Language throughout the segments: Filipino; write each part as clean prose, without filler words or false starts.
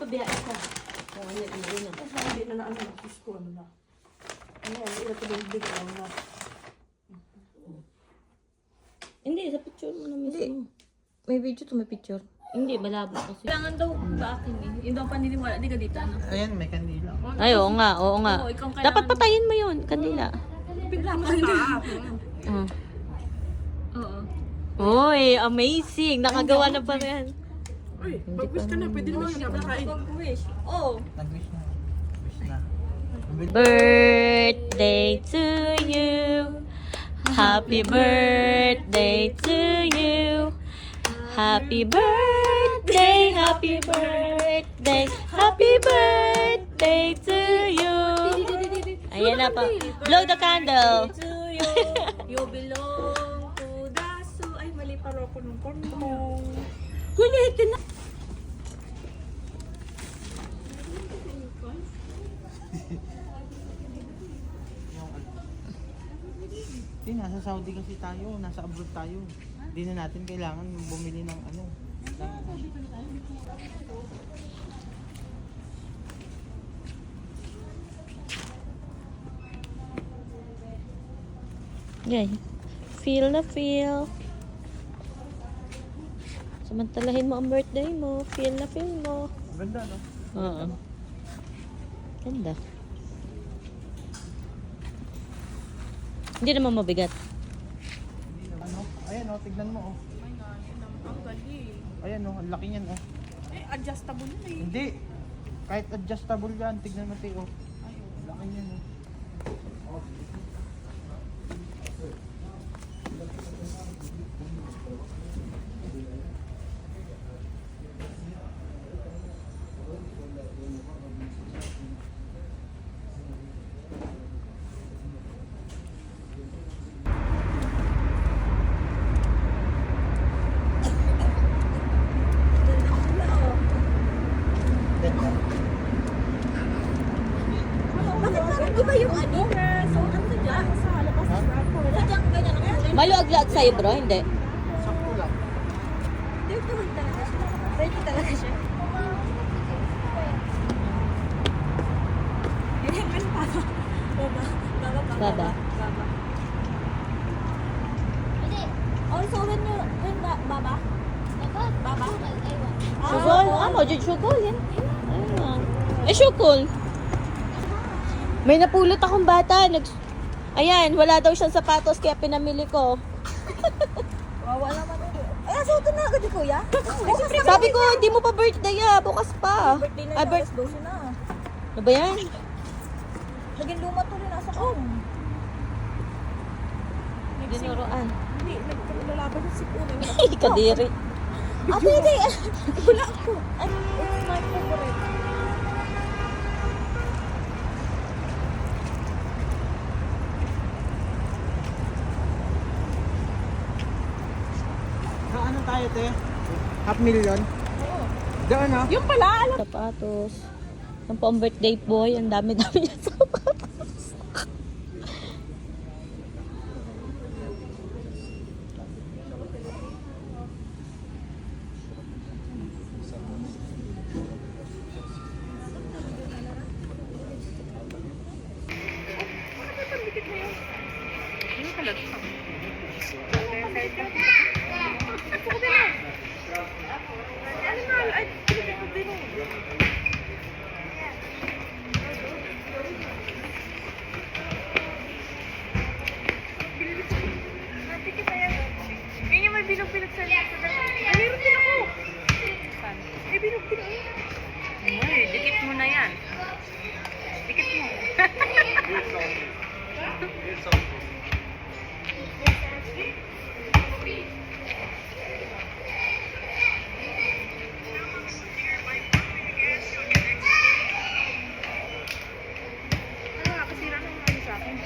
pabiyain ka. Oo, hindi na. Kasi hindi na ano na. Gusto ano na. Ano yan, hindi na tubig lang na. Hindi, sa picture mo na mismo. Hindi. May video to, may picture. Hindi, malabo kasi. Kailangan daw ba akin eh. Yung daw paniniwala, di ka dito ano. Ayan, may kandila. Ay, oo nga, oo nga. Oo, ikaw ang Dapat kailangan- patayin mo yun, kandila. Bigla mo sa Oo. Uy, amazing. Nakagawa na pa rin. Uy, pag-wish ka na, pwede naman siya pagkain. Pag-wish. Oo. Nag-wish na. Wish na. Birthday to you. Happy birthday to you. Happy birthday, happy birthday, happy birthday to you. Ayan na pa. Blow the candle. To you, you belong to the zoo. Ay, mali pala ako nung kornong. Kulitin na. Hindi, nasa Saudi kasi tayo. Nasa abroad tayo. Hindi na natin kailangan bumili ng ano. Okay. Feel na feel. Samantalahin mo ang birthday mo. Feel na feel mo. Ganda, no? Oo. Ganda. Hindi naman mabigat. Ano? Ayan, oh, tignan mo, oh. Ang gali. Ayan, oh, ang laki niyan, oh. Eh, adjustable yun eh. Hindi. Kahit adjustable yan, tignan mo, Teo. Laki niyan, oh. Bakit parang iba yung ano? So, ano dyan? Sa labas sa airport. Sadyang ganyan ang kulay. Maluaglag sa'yo bro, hindi. Sakto lang. Dito lang talaga siya. Ready talaga siya. Eh, ano pa? Baba. Baba. Baba. Oh, so when baba? Baba? Sugol? Ah, mo dyan sugol yan. Ayan. Eh, sugol. May napulot akong bata. Ayan, wala daw siyang sapatos kaya pinamili ko. Wawa naman ulo. Ay, asuto na agad ni kuya? Sabi ko, hindi mo pa birthday bukas pa. Birthday na Ah, niya, alas 12 na. Ano ba yan? Naging luma to rin nasa kom. Dinuruan. Hindi, nagkalalaban yung sipunan. Kadiri. Ah, pwede. Wala ako. It's my favorite. Sa ano tayo, te? Half million? Doon, no? Yung pala, alam. Sapatos. Ang pang birthday boy, ang dami-dami niya sapatos. Animal, ay, pinipit din mo. Yan yung may binog-binog sa liit. Mayroon din ako. May binog-binog. Ay, dikit mo na yan. Dikit mo. Nakakasira ng ano sa akin.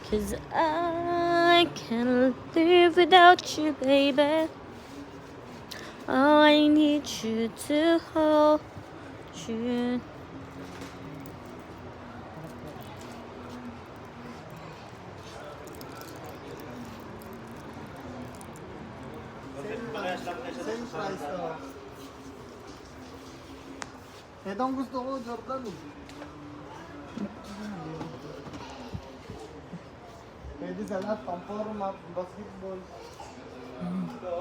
'Cause I can't live without you, baby. Oh, I need you to hold you. Same price to. Ito ang gusto ko, Jordan. Pwede sa lahat, pang forma, basketball. Ito.